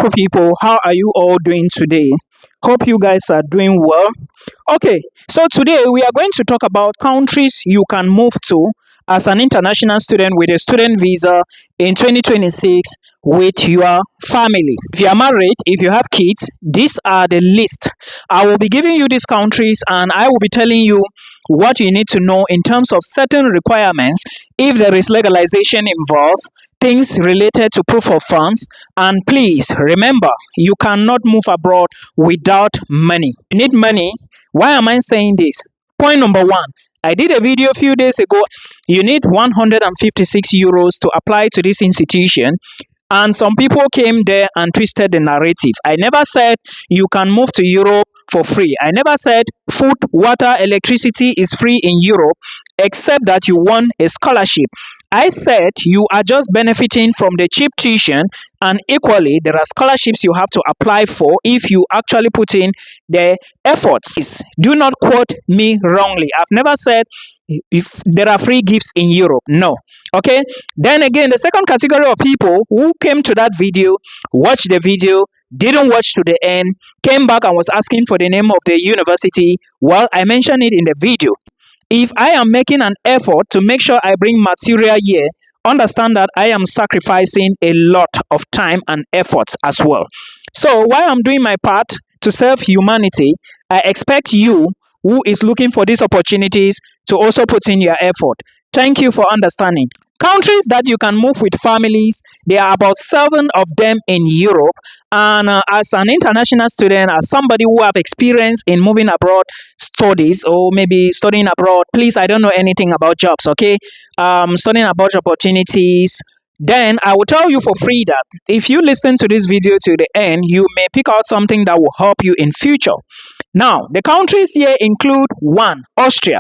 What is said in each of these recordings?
beautiful people, how are you all doing today? Hope you guys are doing well. Okay, so today we are going to talk about countries you can move to as an international student with a student visa in 2026 with your family. If you are married, if you have kids, these are the list. I will be giving you these countries and I will be telling you what you need to know in terms of certain requirements, if there is legalization involved, things related to proof of funds, and please remember, you cannot move abroad without money. You need money. Why am I saying this? Point number one, I did a video a few days ago. You need 156 euros to apply to this institution. And some people came there and twisted the narrative. I never said you can move to Europe for free. I never said food, water, electricity is free in Europe, except that you won a scholarship. I said you are just benefiting from the cheap tuition, and equally there are scholarships you have to apply for if you actually put in the efforts. Do not quote me wrongly. I've never said if there are free gifts in Europe. No. Okay. Then again, the second category of people who came to that video, watched the video, didn't watch to the end, came back and was asking for the name of the university. Well, I mentioned it in the video. If I am making an effort to make sure I bring material here, understand that I am sacrificing a lot of time and efforts as well. So while I'm doing my part to serve humanity, I expect you who is looking for these opportunities to also put in your effort. Thank you for understanding. Countries that you can move with families, there are about 7 of them in Europe. And as an international student, as somebody who have experience in moving abroad studies or maybe studying abroad, please, I don't know anything about jobs, okay? Studying about opportunities, then I will tell you for free that if you listen to this video to the end, you may pick out something that will help you in future. Now, the countries here include 1, Austria.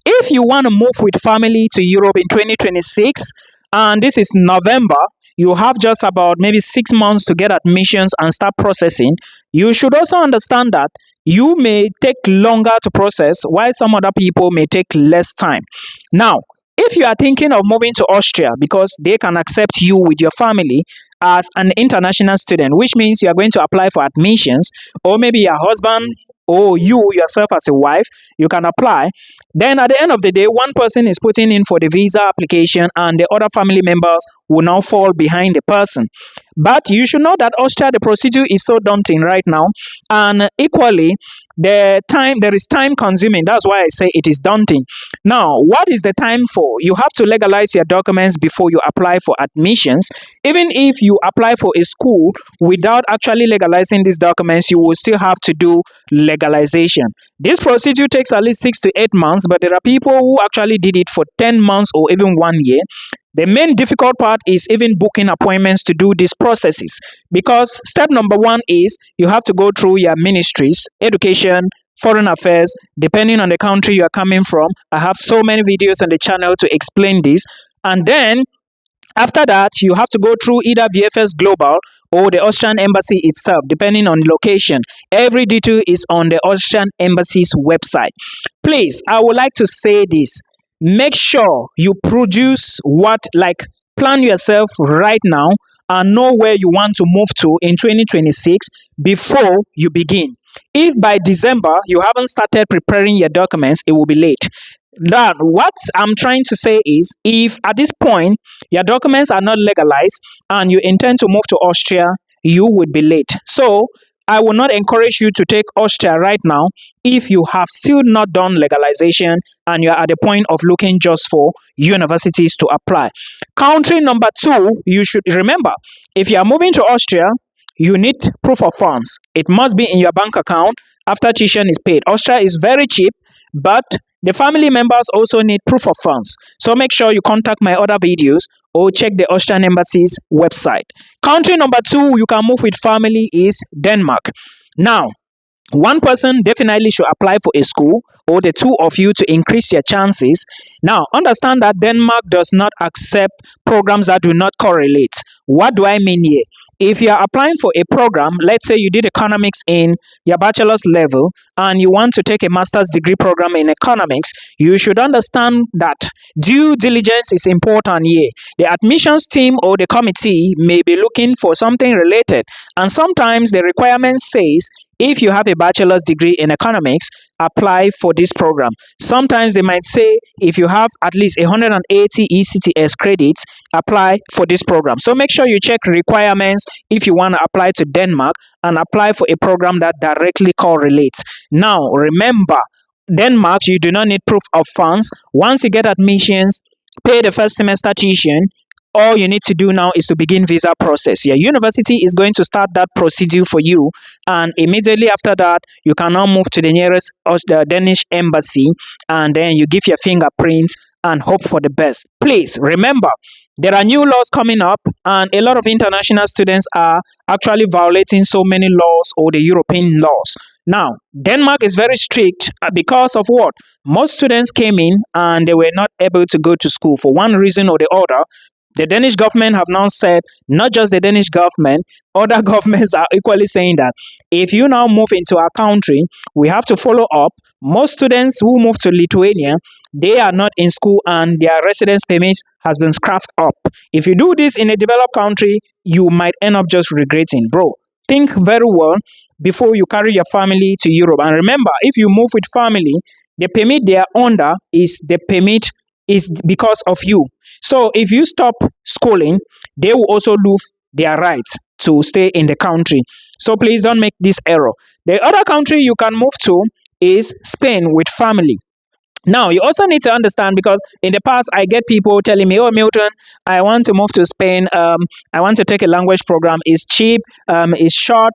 If you want to move with family to Europe in 2026, and this is November, you have just about maybe 6 months to get admissions and start processing. You should also understand that you may take longer to process, while some other people may take less time. Now, if you are thinking of moving to Austria because they can accept you with your family as an international student, which means you are going to apply for admissions, or maybe your husband or you yourself as a wife, you can apply. Then at the end of the day, one person is putting in for the visa application and the other family members will now fall behind the person. But you should know that Austria, the procedure is so daunting right now, and equally there is time consuming. That's why I say it is daunting. Now, what is the time for? You have to legalize your documents before you apply for admissions. Even if you apply for a school without actually legalizing these documents, you will still have to do legalization. This procedure takes at least 6 to 8 months, but there are people who actually did it for 10 months or even 1 year. The main difficult part is even booking appointments to do these processes, because step number 1 is you have to go through your ministries, education, foreign affairs, depending on the country you are coming from. I have so many videos on the channel to explain this. And then after that, you have to go through either VFS Global or the Austrian Embassy itself, depending on location. Every detail is on the Austrian Embassy's website. Please, I would like to say this. Make sure you produce plan yourself right now and know where you want to move to in 2026 before you begin. If by December you haven't started preparing your documents, it will be late. Now, what I'm trying to say is, if at this point your documents are not legalized and you intend to move to Austria, you would be late. So I will not encourage you to take Austria right now if you have still not done legalization and you're at the point of looking just for universities to apply. Country number 2, you should remember, if you are moving to Austria, you need proof of funds. It must be in your bank account after tuition is paid. Austria is very cheap, but the family members also need proof of funds. So make sure you contact my other videos or check the Austrian Embassy's website. Country number 2 you can move with family is Denmark. Now, one person definitely should apply for a school, or the 2 of you, to increase your chances. Now, understand that Denmark does not accept programs that do not correlate. What do I mean here? If you are applying for a program, let's say you did economics in your bachelor's level and you want to take a master's degree program in economics, you should understand that due diligence is important here. The admissions team or the committee may be looking for something related, and sometimes the requirement says if you have a bachelor's degree in economics, apply for this program. Sometimes they might say if you have at least 180 ECTS credits, apply for this program. So make sure you check requirements if you want to apply to Denmark, and apply for a program that directly correlates. Now, remember, Denmark, you do not need proof of funds. Once you get admissions, pay the first semester tuition. All you need to do now is to begin visa process. Your university is going to start that procedure for you, and immediately after that, you can now move to the nearest the Danish embassy, and then you give your fingerprints and hope for the best. Please remember, there are new laws coming up, and a lot of international students are actually violating so many laws or the European laws. Now, Denmark is very strict because of what? Most students came in and they were not able to go to school for one reason or the other. The Danish government have now said, not just the Danish government, other governments are equally saying that if you now move into our country, we have to follow up. Most students who move to Lithuania, they are not in school and their residence permit has been scrapped up. If you do this in a developed country, you might end up just regretting. Bro, think very well before you carry your family to Europe. And remember, if you move with family, the permit they are under is the permit is because of you. So if you stop schooling, they will also lose their rights to stay in the country. So please don't make this error. The other country you can move to is Spain with family. Now, you also need to understand, because in the past, I get people telling me, oh, Milton, I want to move to Spain. I want to take a language program. It's cheap. It's short.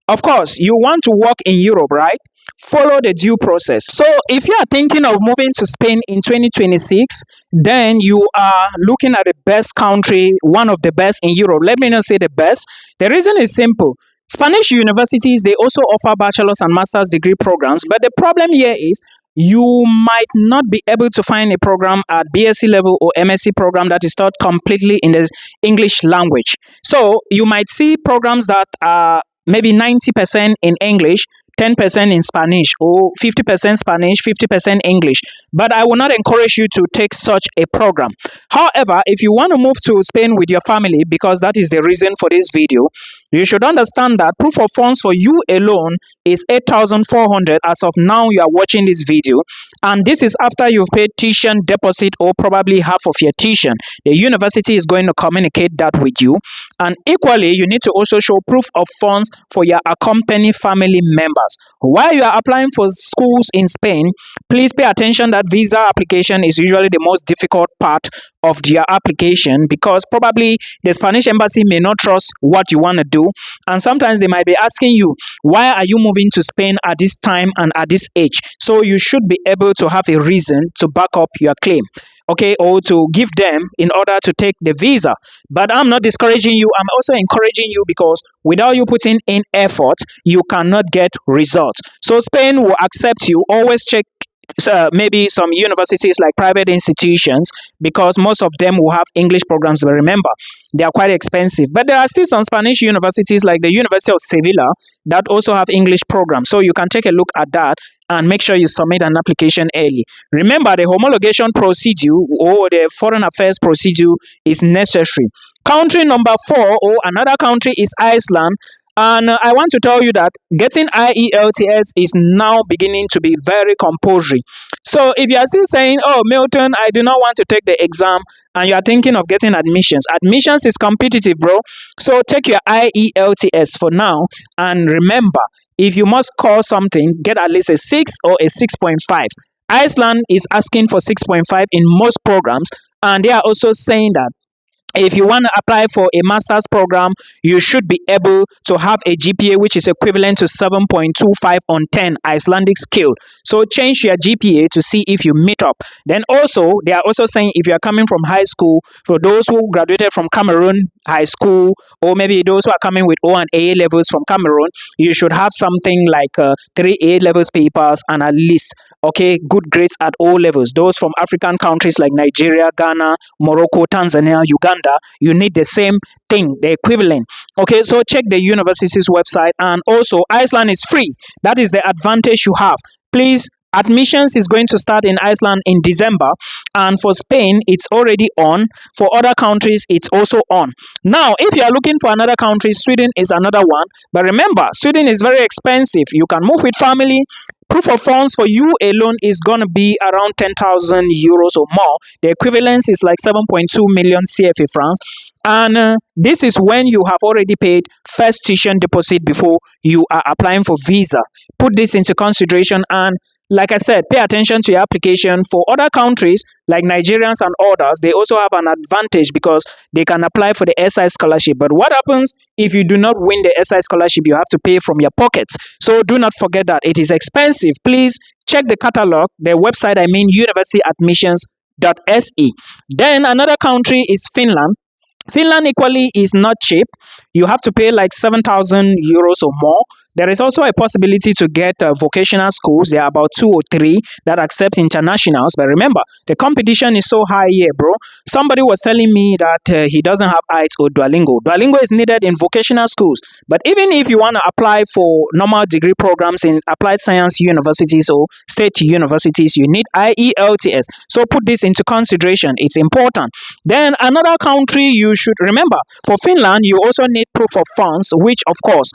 Of course, you want to work in Europe, right? Follow the due process. So if you are thinking of moving to Spain in 2026, then you are looking at the best country, one of the best in Europe. Let me not say the best. The reason is simple. Spanish universities, they also offer bachelor's and master's degree programs, but the problem here is you might not be able to find a program at BSc level or MSc program that is taught completely in the English language. So you might see programs that are maybe 90% in English, 10% in Spanish, or 50% Spanish, 50% English. But I will not encourage you to take such a program. However, if you want to move to Spain with your family, because that is the reason for this video, you should understand that proof of funds for you alone is 8,400 as of now you are watching this video. And this is after you've paid tuition deposit or probably half of your tuition. The university is going to communicate that with you. And equally, you need to also show proof of funds for your accompanying family members. While you are applying for schools in Spain, please pay attention that visa application is usually the most difficult part of your application, because probably the Spanish embassy may not trust what you want to do, and sometimes they might be asking you, why are you moving to Spain at this time and at this age? So you should be able to have a reason to back up your claim, okay, or to give them in order to take the visa. But I'm not discouraging you. I'm also encouraging you, because without you putting in effort, you cannot get results. So Spain will accept you. Always check maybe some universities like private institutions, because most of them will have English programs, but remember, they are quite expensive. But there are still some Spanish universities like the University of Sevilla that also have English programs. So you can take a look at that and make sure you submit an application early. Remember, the homologation procedure or the foreign affairs procedure is necessary. Country number 4, or another country, is Iceland. And I want to tell you that getting IELTS is now beginning to be very compulsory. So if you are still saying, oh, Milton, I do not want to take the exam, and you are thinking of getting admissions is competitive, bro. So take your IELTS for now. And remember, if you must score something, get at least a 6 or a 6.5. Iceland is asking for 6.5 in most programs. And they are also saying that if you want to apply for a master's program, you should be able to have a GPA which is equivalent to 7.25 on 10 Icelandic scale. So change your GPA to see if you meet up. Then also, they are also saying if you are coming from high school, for those who graduated from Cameroon high school, or maybe those who are coming with O and A levels from Cameroon, you should have something like 3 A levels papers and at least, okay, good grades at O levels. Those from African countries like Nigeria, Ghana, Morocco, Tanzania, Uganda, Canada, you need the same thing, the equivalent. Okay, so check the university's website. And also, Iceland is free. That is the advantage you have. Please, admissions is going to start in Iceland in December, and for Spain it's already on. For other countries it's also on. Now if you are looking for another country, Sweden is another one, but remember, Sweden is very expensive. You can move with family. Proof of funds for you alone is going to be around 10,000 euros or more. The equivalence is like 7.2 million CFA francs. And this is when you have already paid first tuition deposit before you are applying for visa. Put this into consideration, and like I said, pay attention to your application. For other countries like Nigerians and others, they also have an advantage because they can apply for the SI scholarship. But what happens if you do not win the SI scholarship? You have to pay from your pockets. So do not forget that it is expensive. Please check the catalog, the website, I mean universityadmissions.se. Then another country is Finland. Finland equally is not cheap. You have to pay like 7,000 euros or more. There is also a possibility to get vocational schools. There are about 2 or 3 that accept internationals. But remember, the competition is so high here, bro. Somebody was telling me that he doesn't have IELTS or Duolingo. Duolingo is needed in vocational schools. But even if you want to apply for normal degree programs in applied science universities or state universities, you need IELTS. So put this into consideration. It's important. Then another country you should remember, for Finland, you also need proof of funds, which of course,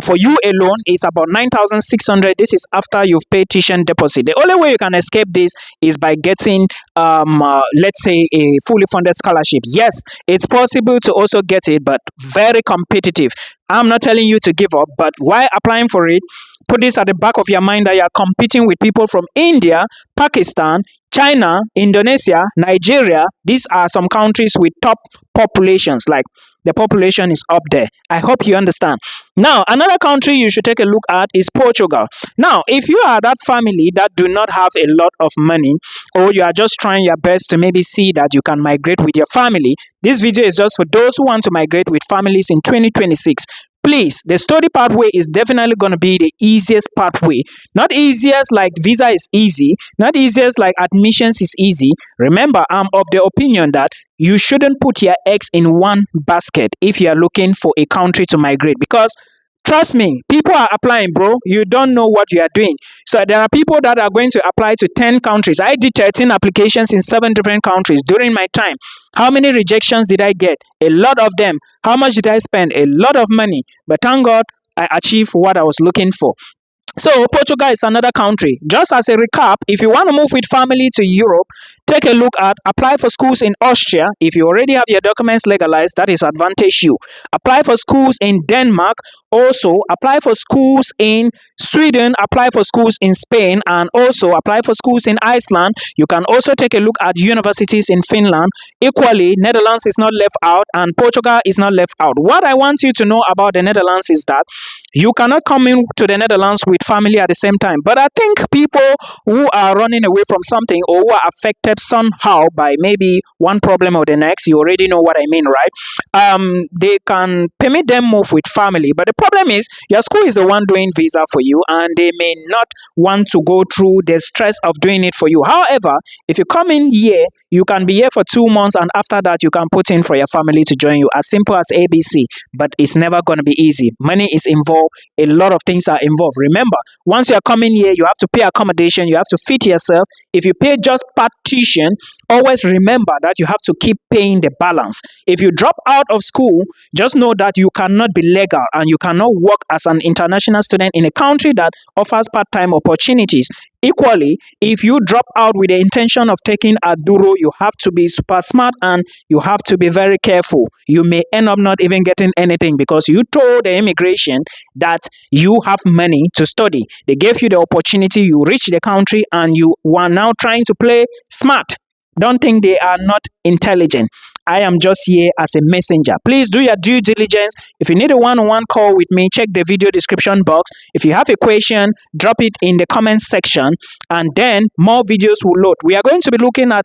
for you alone is about 9,600. This is after you've paid tuition deposit. The only way you can escape this is by getting, let's say, a fully funded scholarship. Yes, it's possible to also get it, but very competitive. I'm not telling you to give up, but while applying for it, put this at the back of your mind that you are competing with people from India, Pakistan, China, Indonesia, Nigeria. These are some countries with top populations. Like, the population is up there. I hope you understand. Now, another country you should take a look at is Portugal. Now, if you are that family that do not have a lot of money, or you are just trying your best to maybe see that you can migrate with your family, this video is just for those who want to migrate with families in 2026. Please, the study pathway is definitely going to be the easiest pathway. Not easiest like visa is easy. Not easiest like admissions is easy. Remember, I'm of the opinion that you shouldn't put your eggs in one basket if you are looking for a country to migrate, because trust me, people are applying, bro. You don't know what you are doing. So there are people that are going to apply to 10 countries. I did 13 applications in 7 different countries during my time. How many rejections did I get? A lot of them. How much did I spend? A lot of money. But thank God I achieved what I was looking for. So Portugal is another country. Just as a recap, if you want to move with family to Europe, take a look at apply for schools in Austria. If you already have your documents legalized, that is advantage you. Apply for schools in Denmark. Also apply for schools in Sweden. Apply for schools in Spain, and also apply for schools in Iceland. You can also take a look at universities in Finland. Equally, Netherlands is not left out and Portugal is not left out. What I want you to know about the Netherlands is that you cannot come in to the Netherlands with family at the same time. But I think people who are running away from something, or who are affected somehow by maybe one problem or the next, you already know what I mean, right? They can permit them move with family. But the problem is, your school is the one doing visa for you, and they may not want to go through the stress of doing it for you. However, if you come in here, you can be here for 2 months, and after that, you can put in for your family to join you. As simple as ABC. But it's never going to be easy. Money is involved. A lot of things are involved. Remember, once you are coming here, you have to pay accommodation, you have to feed yourself. If you pay just part tuition, always remember that you have to keep paying the balance. If you drop out of school, just know that you cannot be legal and you cannot work as an international student in a country that offers part-time opportunities. Equally, if you drop out with the intention of taking a duro, you have to be super smart and you have to be very careful. You may end up not even getting anything because you told the immigration that you have money to study. They gave you the opportunity, you reach the country, and you are now trying to play smart. Don't think they are not intelligent. I am just here as a messenger. Please do your due diligence. If you need a one-on-one call with me, check the video description box. If you have a question, drop it in the comment section, and then more videos will load. We are going to be looking at,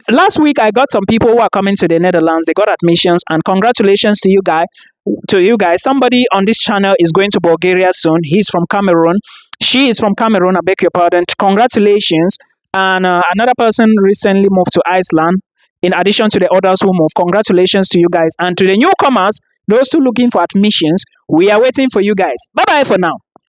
last week I got some people who are coming to the Netherlands. They got admissions, and congratulations to you guys. Somebody on this channel is going to Bulgaria soon. He's from Cameroon. She is from Cameroon. I beg your pardon. Congratulations. And another person recently moved to Iceland. in addition to the others who move. Congratulations to you guys. And to the newcomers, those two looking for admissions, we are waiting for you guys. Bye bye for now.